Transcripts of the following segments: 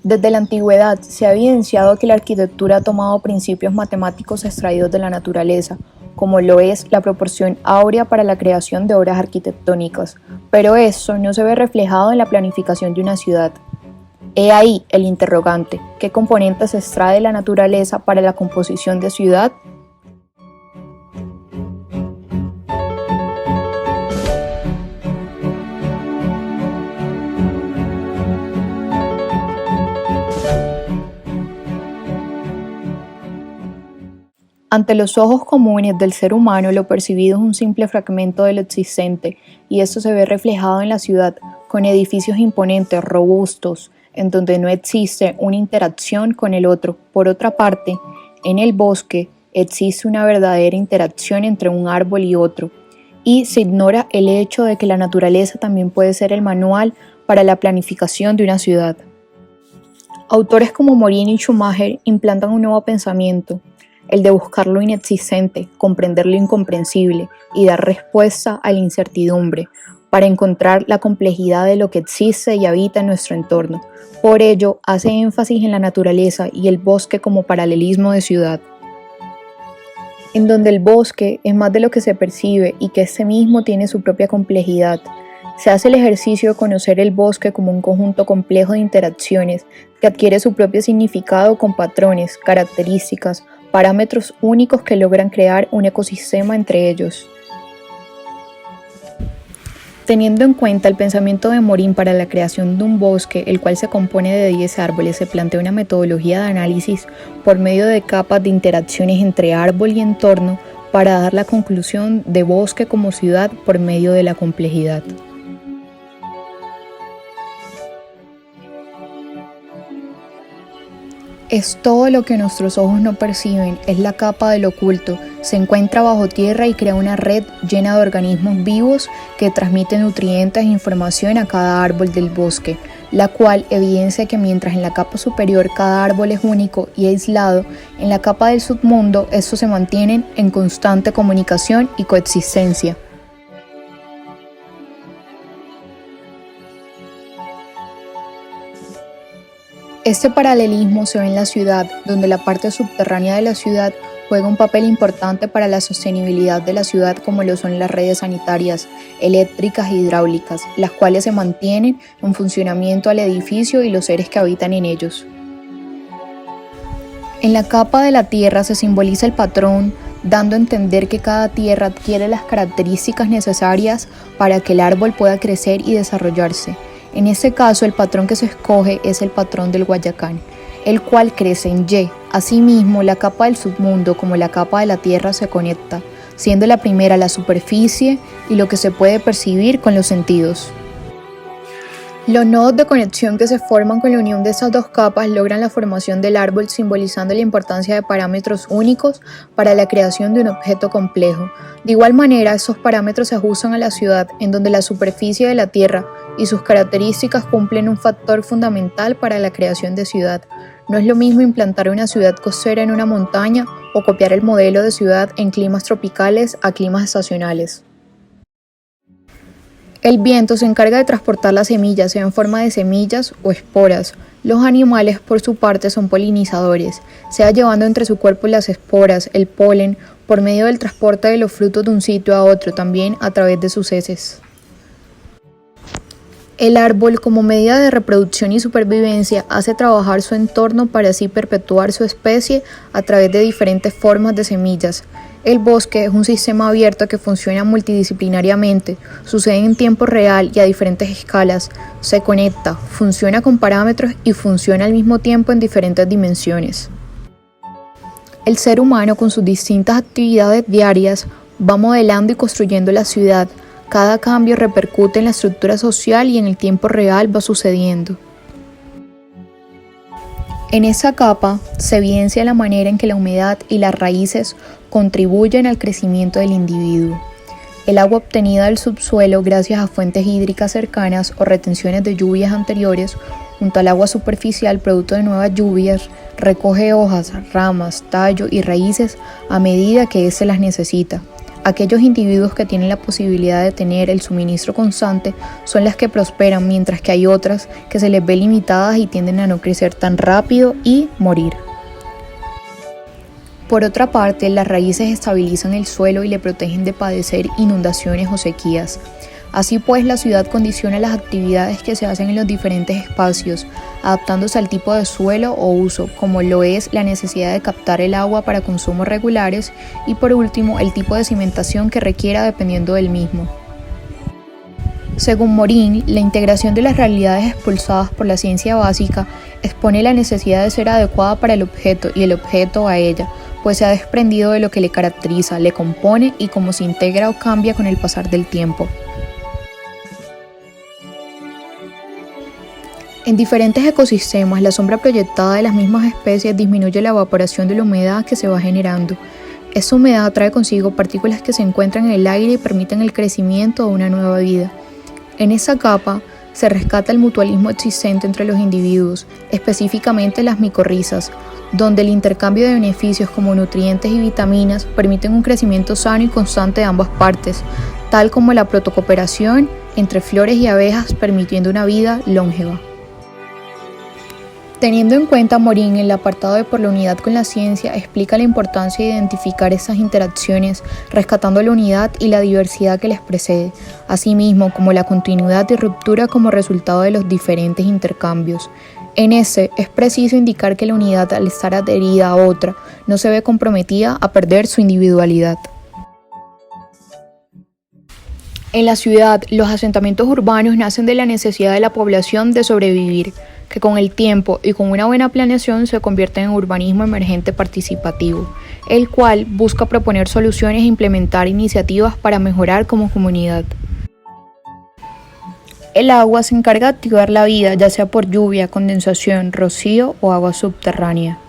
Desde la antigüedad se ha evidenciado que la arquitectura ha tomado principios matemáticos extraídos de la naturaleza, como lo es la proporción áurea para la creación de obras arquitectónicas, pero eso no se ve reflejado en la planificación de una ciudad. He ahí el interrogante: ¿qué componentes se extrae de la naturaleza para la composición de ciudad? Ante los ojos comunes del ser humano, lo percibido es un simple fragmento de lo existente, y esto se ve reflejado en la ciudad, con edificios imponentes, robustos, en donde no existe una interacción con el otro. Por otra parte, en el bosque existe una verdadera interacción entre un árbol y otro, y se ignora el hecho de que la naturaleza también puede ser el manual para la planificación de una ciudad. Autores como Morin y Schumacher implantan un nuevo pensamiento, el de buscar lo inexistente, comprender lo incomprensible y dar respuesta a la incertidumbre, para encontrar la complejidad de lo que existe y habita en nuestro entorno. Por ello, hace énfasis en la naturaleza y el bosque como paralelismo de ciudad, en donde el bosque es más de lo que se percibe y que este mismo tiene su propia complejidad. Se hace el ejercicio de conocer el bosque como un conjunto complejo de interacciones que adquiere su propio significado con patrones, características, parámetros únicos que logran crear un ecosistema entre ellos. Teniendo en cuenta el pensamiento de Morin para la creación de un bosque, el cual se compone de 10 árboles, se plantea una metodología de análisis por medio de capas de interacciones entre árbol y entorno para dar la conclusión de bosque como ciudad por medio de la complejidad. Es todo lo que nuestros ojos no perciben, es la capa del oculto, se encuentra bajo tierra y crea una red llena de organismos vivos que transmiten nutrientes e información a cada árbol del bosque, la cual evidencia que mientras en la capa superior cada árbol es único y aislado, en la capa del submundo estos se mantienen en constante comunicación y coexistencia. Este paralelismo se ve en la ciudad, donde la parte subterránea de la ciudad juega un papel importante para la sostenibilidad de la ciudad, como lo son las redes sanitarias, eléctricas e hidráulicas, las cuales se mantienen en funcionamiento al edificio y los seres que habitan en ellos. En la capa de la tierra se simboliza el patrón, dando a entender que cada tierra adquiere las características necesarias para que el árbol pueda crecer y desarrollarse. En este caso, el patrón que se escoge es el patrón del Guayacán, el cual crece en Y. Asimismo, la capa del submundo como la capa de la tierra se conecta, siendo la primera la superficie y lo que se puede percibir con los sentidos. Los nodos de conexión que se forman con la unión de estas dos capas logran la formación del árbol, simbolizando la importancia de parámetros únicos para la creación de un objeto complejo. De igual manera, estos parámetros se ajustan a la ciudad, en donde la superficie de la tierra y sus características cumplen un factor fundamental para la creación de ciudad. No es lo mismo implantar una ciudad costera en una montaña o copiar el modelo de ciudad en climas tropicales a climas estacionales. El viento se encarga de transportar las semillas, sea en forma de semillas o esporas. Los animales, por su parte, son polinizadores, sea llevando entre su cuerpo las esporas, el polen, por medio del transporte de los frutos de un sitio a otro, también a través de sus heces. El árbol, como medida de reproducción y supervivencia, hace trabajar su entorno para así perpetuar su especie a través de diferentes formas de semillas. El bosque es un sistema abierto que funciona multidisciplinariamente, sucede en tiempo real y a diferentes escalas, se conecta, funciona con parámetros y funciona al mismo tiempo en diferentes dimensiones. El ser humano, con sus distintas actividades diarias, va modelando y construyendo la ciudad. Cada cambio repercute en la estructura social y en el tiempo real va sucediendo. En esa capa se evidencia la manera en que la humedad y las raíces contribuyen al crecimiento del individuo. El agua obtenida del subsuelo gracias a fuentes hídricas cercanas o retenciones de lluvias anteriores, junto al agua superficial producto de nuevas lluvias, recoge hojas, ramas, tallo y raíces a medida que éste las necesita. Aquellos individuos que tienen la posibilidad de tener el suministro constante son las que prosperan, mientras que hay otras que se les ve limitadas y tienden a no crecer tan rápido y morir. Por otra parte, las raíces estabilizan el suelo y le protegen de padecer inundaciones o sequías. Así pues, la ciudad condiciona las actividades que se hacen en los diferentes espacios, adaptándose al tipo de suelo o uso, como lo es la necesidad de captar el agua para consumos regulares y, por último, el tipo de cimentación que requiera dependiendo del mismo. Según Morin, la integración de las realidades expulsadas por la ciencia básica expone la necesidad de ser adecuada para el objeto y el objeto a ella, pues se ha desprendido de lo que le caracteriza, le compone y cómo se integra o cambia con el pasar del tiempo. En diferentes ecosistemas, la sombra proyectada de las mismas especies disminuye la evaporación de la humedad que se va generando. Esta humedad trae consigo partículas que se encuentran en el aire y permiten el crecimiento de una nueva vida. En esa capa se rescata el mutualismo existente entre los individuos, específicamente las micorrizas, donde el intercambio de beneficios como nutrientes y vitaminas permiten un crecimiento sano y constante de ambas partes, tal como la protocooperación entre flores y abejas permitiendo una vida longeva. Teniendo en cuenta Morin, el apartado de Por la unidad con la ciencia explica la importancia de identificar esas interacciones, rescatando la unidad y la diversidad que les precede, asimismo como la continuidad y ruptura como resultado de los diferentes intercambios. En ese, es preciso indicar que la unidad, al estar adherida a otra, no se ve comprometida a perder su individualidad. En la ciudad, los asentamientos urbanos nacen de la necesidad de la población de sobrevivir, que con el tiempo y con una buena planeación se convierte en urbanismo emergente participativo, el cual busca proponer soluciones e implementar iniciativas para mejorar como comunidad. El agua se encarga de activar la vida, ya sea por lluvia, condensación, rocío o agua subterránea.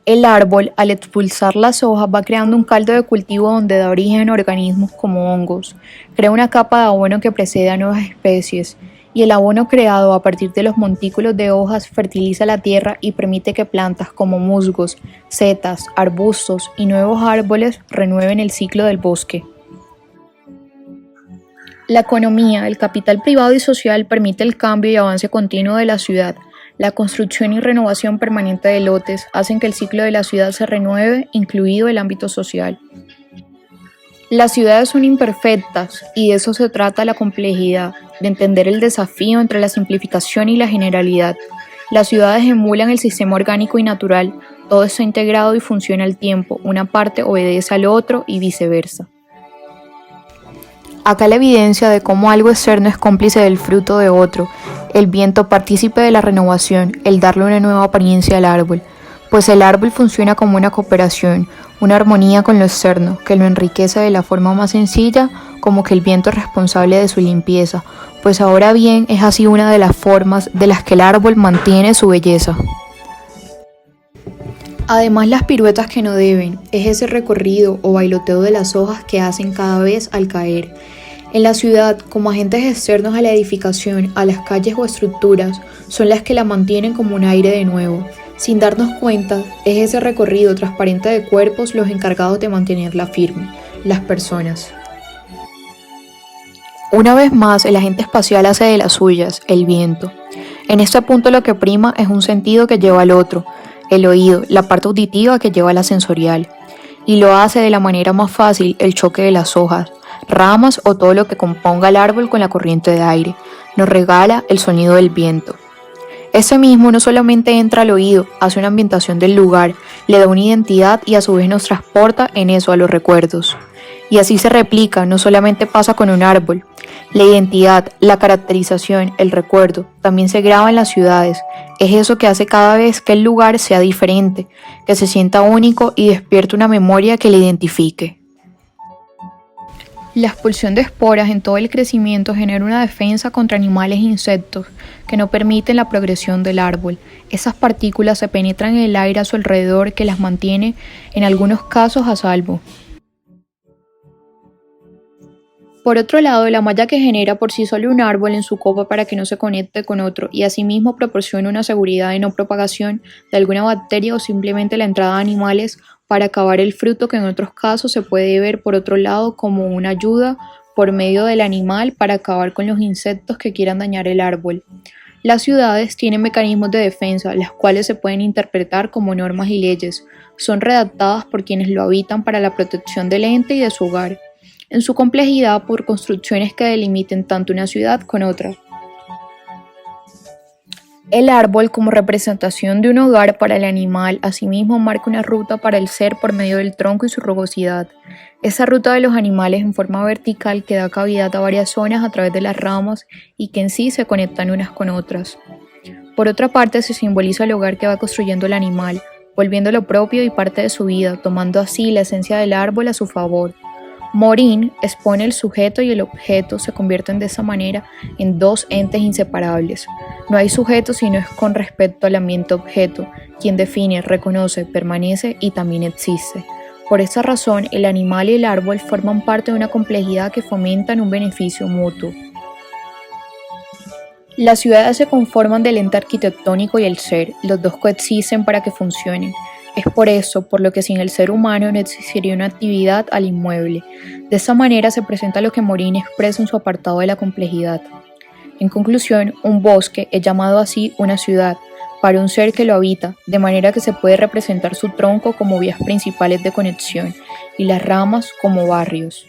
El árbol, al expulsar las hojas, va creando un caldo de cultivo donde da origen a organismos como hongos, crea una capa de abono que precede a nuevas especies, y el abono creado a partir de los montículos de hojas fertiliza la tierra y permite que plantas como musgos, setas, arbustos y nuevos árboles renueven el ciclo del bosque. La economía, el capital privado y social permite el cambio y avance continuo de la ciudad. La construcción y renovación permanente de lotes hacen que el ciclo de la ciudad se renueve, incluido el ámbito social. Las ciudades son imperfectas y de eso se trata la complejidad, de entender el desafío entre la simplificación y la generalidad. Las ciudades emulan el sistema orgánico y natural, todo está integrado y funciona al tiempo, una parte obedece al otro y viceversa. Acá la evidencia de cómo algo externo es cómplice del fruto de otro, el viento partícipe de la renovación, el darle una nueva apariencia al árbol, pues el árbol funciona como una cooperación, una armonía con lo externo, que lo enriquece de la forma más sencilla, como que el viento es responsable de su limpieza, pues ahora bien es así una de las formas de las que el árbol mantiene su belleza. Además, las piruetas que no deben, es ese recorrido o bailoteo de las hojas que hacen cada vez al caer. En la ciudad, como agentes externos a la edificación, a las calles o estructuras, son las que la mantienen como un aire de nuevo. Sin darnos cuenta, es ese recorrido transparente de cuerpos los encargados de mantenerla firme, las personas. Una vez más, el agente espacial hace de las suyas, el viento. En este punto lo que prima es un sentido que lleva al otro, el oído, la parte auditiva que lleva a la sensorial, y lo hace de la manera más fácil el choque de las hojas, ramas o todo lo que componga el árbol con la corriente de aire, nos regala el sonido del viento. Ese mismo no solamente entra al oído, hace una ambientación del lugar, le da una identidad y a su vez nos transporta en eso a los recuerdos. Y así se replica, no solamente pasa con un árbol. La identidad, la caracterización, el recuerdo, también se graba en las ciudades. Es eso que hace cada vez que el lugar sea diferente, que se sienta único y despierte una memoria que le identifique. La expulsión de esporas en todo el crecimiento genera una defensa contra animales e insectos que no permiten la progresión del árbol. Esas partículas se penetran en el aire a su alrededor que las mantiene, en algunos casos, a salvo. Por otro lado, la malla que genera por sí solo un árbol en su copa para que no se conecte con otro y asimismo proporciona una seguridad de no propagación de alguna bacteria o simplemente la entrada de animales para acabar el fruto que en otros casos se puede ver por otro lado como una ayuda por medio del animal para acabar con los insectos que quieran dañar el árbol. Las ciudades tienen mecanismos de defensa, las cuales se pueden interpretar como normas y leyes. Son redactadas por quienes lo habitan para la protección del ente y de su hogar, en su complejidad por construcciones que delimiten tanto una ciudad con otra. El árbol, como representación de un hogar para el animal, asimismo marca una ruta para el ser por medio del tronco y su rugosidad. Esa ruta de los animales en forma vertical que da cavidad a varias zonas a través de las ramas y que en sí se conectan unas con otras. Por otra parte, se simboliza el hogar que va construyendo el animal, volviéndolo propio y parte de su vida, tomando así la esencia del árbol a su favor. Morin expone el sujeto y el objeto se convierten de esa manera en dos entes inseparables. No hay sujeto sino es con respecto al ambiente objeto, quien define, reconoce, permanece y también existe. Por esa razón, el animal y el árbol forman parte de una complejidad que fomentan un beneficio mutuo. Las ciudades se conforman del ente arquitectónico y el ser, los dos coexisten para que funcionen. Es por eso, por lo que sin el ser humano no existiría una actividad al inmueble. De esa manera se presenta lo que Morin expresa en su apartado de la complejidad. En conclusión, un bosque es llamado así una ciudad, para un ser que lo habita, de manera que se puede representar su tronco como vías principales de conexión y las ramas como barrios.